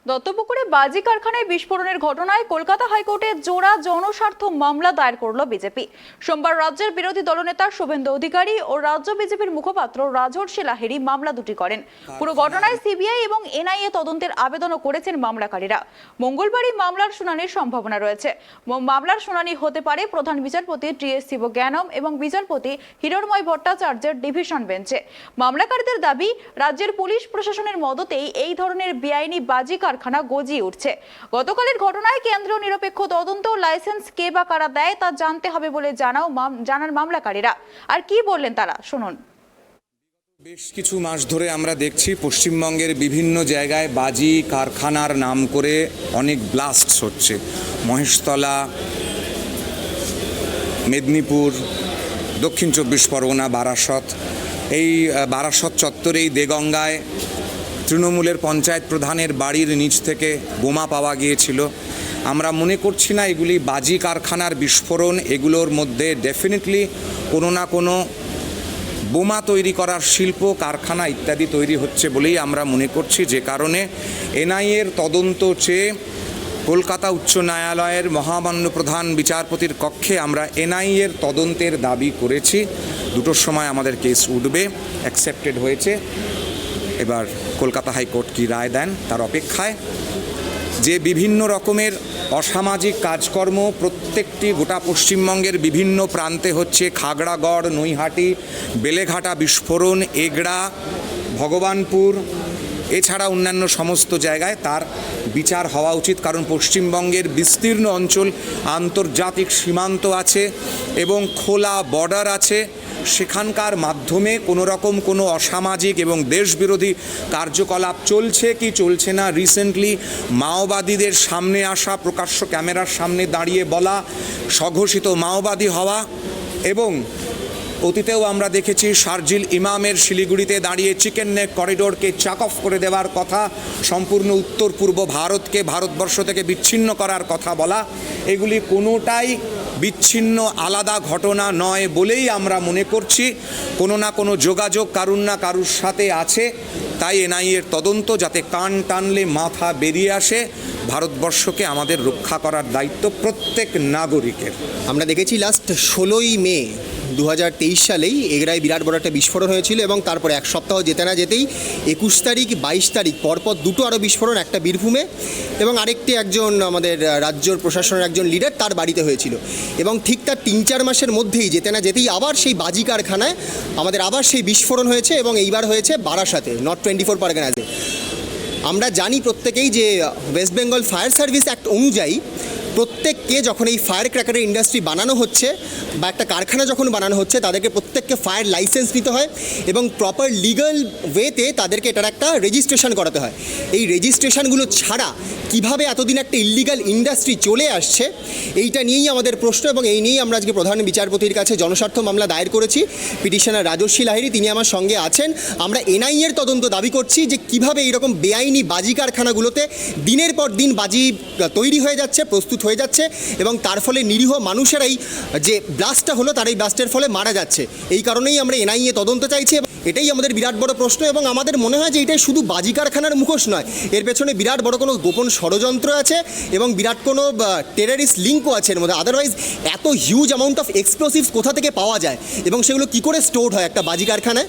দত্তপুকুরে বাজি কারখানায় বিস্ফোরণের ঘটনায় কলকাতা হাইকোর্টে জোড়া জনস্বার্থ মামলা দায়ের করল বিজেপি। সোমবার রাজ্যের বিরোধী দলনেতা শুভেন্দু অধিকারী ও রাজ্য বিজেপির মুখপাত্র রাজর্ষি লাহিড়ী মামলা দুটি করেন। পুরো ঘটনায় সিবিআই এবং এনআইএ তদন্তের আবেদনও করেছেন মামলাকারীরা। মঙ্গলবারই মামলার শুনানির সম্ভাবনা রয়েছে। মামলার শুনানি হতে পারে প্রধান বিচারপতি টি.এস. শিবজ্ঞানম এবং বিচারপতি হিরণময় ভট্টাচার্যের ডিভিশন বেঞ্চে। মামলাকারীদের দাবি, রাজ্যের পুলিশ প্রশাসনের মদতেই এই ধরনের বেআইনি বাজি কারখানা গজিয়ে উঠছে। গতকালের ঘটনায় কেন্দ্রীয় নিরপেক্ষ তদন্ত লাইসেন্স কে বা কারা দেয় তা জানতে হবে বলে জানান মামলাকারীরা। আর কি বললেন তারা, শুনুন। বেশ কিছু মাস ধরে আমরা দেখছি পশ্চিমবঙ্গের বিভিন্ন জায়গায় বাজি কারখানার নাম করে অনেক ব্লাস্ট হচ্ছে। মহেশতলা, মেদিনীপুর, দক্ষিণ 24 পরগনা, বারাসত, এই বারাসত চত্বরেই দেগঙ্গায় তৃণমূলের পঞ্চায়েত প্রধানের বাড়ির নিচ থেকে বোমা পাওয়া গিয়েছিল। আমরা মনে করছি না এগুলি বাজি কারখানার বিস্ফোরণ। এগুলোর মধ্যে ডেফিনেটলি কোনো না কোনো বোমা তৈরি করার শিল্প, কারখানা ইত্যাদি তৈরি হচ্ছে বলেই আমরা মনে করছি। যে কারণে এনআইএর তদন্ত চেয়ে কলকাতা উচ্চ ন্যায়ালয়ের মহামান্য প্রধান বিচারপতির কক্ষে আমরা এনআইএর তদন্তের দাবি করেছি। 2টোর সময় আমাদের কেস উঠবে, অ্যাকসেপ্টেড হয়েছে। এবার কলকাতা হাইকোর্ট কি রায় দেন তার অপেক্ষায়। যে বিভিন্ন রকমের অসামাজিক কাজকর্ম প্রত্যেকটি গোটা পশ্চিমবঙ্গের বিভিন্ন প্রান্তে হচ্ছে, খাগড়াগড়, নৈহাটি, বেলেঘাটা বিস্ফোরণ, এগড়া, ভগবানপুর, এছাড়া অন্যান্য সমস্ত জায়গায় তার বিচার হওয়া উচিত। কারণ পশ্চিমবঙ্গের বিস্তীর্ণ অঞ্চল, আন্তর্জাতিক সীমান্ত আছে এবং খোলা বর্ডার আছে। সেখানকার মাধ্যমে কোনো রকম কোনো অসামাজিক এবং দেশবিরোধী কার্যকলাপ চলছে কি চলছে না, রিসেন্টলি মাওবাদীদের সামনে আসা, প্রকাশ্য ক্যামেরার সামনে দাঁড়িয়ে বলা, স্বঘোষিত মাওবাদী হওয়া, এবং অতীতেও আমরা দেখেছি শারজিল ইমামের শিলিগুড়িতে দাঁড়িয়ে চিকেন নেক করিডোরকে চাক অফ করে দেওয়ার কথা, সম্পূর্ণ উত্তর পূর্ব ভারতকে ভারতবর্ষ থেকে বিচ্ছিন্ন করার কথা বলা। এগুলি কোনোটাই বিচ্ছিন্ন আলাদা ঘটনা নয় বলেই আমরা মনে করছি কোনো না কোনো যোগাযোগ কারুর না কারুর সাথে আছে। তাই এনআইএর তদন্ত, যাতে কান টানলে মাথা বেরিয়ে আসে। ভারতবর্ষকে আমাদের রক্ষা করার দায়িত্ব প্রত্যেক নাগরিকের। আমরা দেখেছি লাস্ট 16ই মে 2023 সালেই এগড়ায় বিরাট বড় একটা বিস্ফোরণ হয়েছিল এবং তারপরে এক সপ্তাহ যেতে না যেতেই 21 তারিখ 22 তারিখ পরপর দুটো আরও বিস্ফোরণ, একটা বীরভূমে এবং আরেকটি একজন আমাদের রাজ্যর প্রশাসনের একজন লিডার তার বাড়িতে হয়েছিল। এবং ঠিক তার 3-4 মাসের মধ্যেই যেতে না যেতেই আবার সেই বাজি কারখানায় আমাদের আবার সেই বিস্ফোরণ হয়েছে এবং এইবার হয়েছে বারাসাতে, নর্থ 24 পরগনাতে। আমরা জানি প্রত্যেকেই যে West Bengal fire service act অনুযায়ী প্রত্যেককে যখন এই ফায়ার ক্র্যাকারের ইন্ডাস্ট্রি বানানো হচ্ছে বা একটা কারখানা যখন বানানো হচ্ছে, তাদেরকে প্রত্যেককে ফায়ার লাইসেন্স নিতে হয় এবং প্রপার লিগাল ওয়েতে তাদেরকে এটার একটা রেজিস্ট্রেশন করাতে হয়। এই রেজিস্ট্রেশনগুলো ছাড়া কিভাবে এতদিন একটা ইল্লিগাল ইন্ডাস্ট্রি চলে আসছে, এইটা নিয়েই আমাদের প্রশ্ন এবং এই নিয়েই আমরা আজকে প্রধান বিচারপতির কাছে জনস্বার্থ মামলা দায়ের করেছি। পিটিশনার রাজর্ষি লাহিড়ী তিনি আমার সঙ্গে আছেন। আমরা এনআইএর তদন্ত দাবি করছি যে কিভাবে এইরকম বেআইনি বাজি কারখানাগুলোতে দিনের পর দিন বাজি তৈরি হয়ে যাচ্ছে, প্রস্তুত হয়ে যাচ্ছে এবং তার ফলে নিরীহ মানুষেরাই যে ব্লাস্টটা হলো তার এই ব্লাস্টের ফলে মারা যাচ্ছে। এই কারণেই আমরা এনআইএ তদন্ত চাইছি এবং এটাই আমাদের বিরাট বড় প্রশ্ন। এবং আমাদের মনে হয় যে এটাই শুধু বাজি কারখানার মুখোশ নয়, এর পেছনে বিরাট বড় কোনো গোপন ষড়যন্ত্র আছে এবং বিরাট কোনো টেররিস্ট লিঙ্কও আছে এর মধ্যে। আদারওয়াইজ এত হিউজ অ্যামাউন্ট অফ এক্সপ্লোসিভস কোথা থেকে পাওয়া যায় এবং সেগুলো কী করে স্টোর হয় একটা বাজি কারখানায়?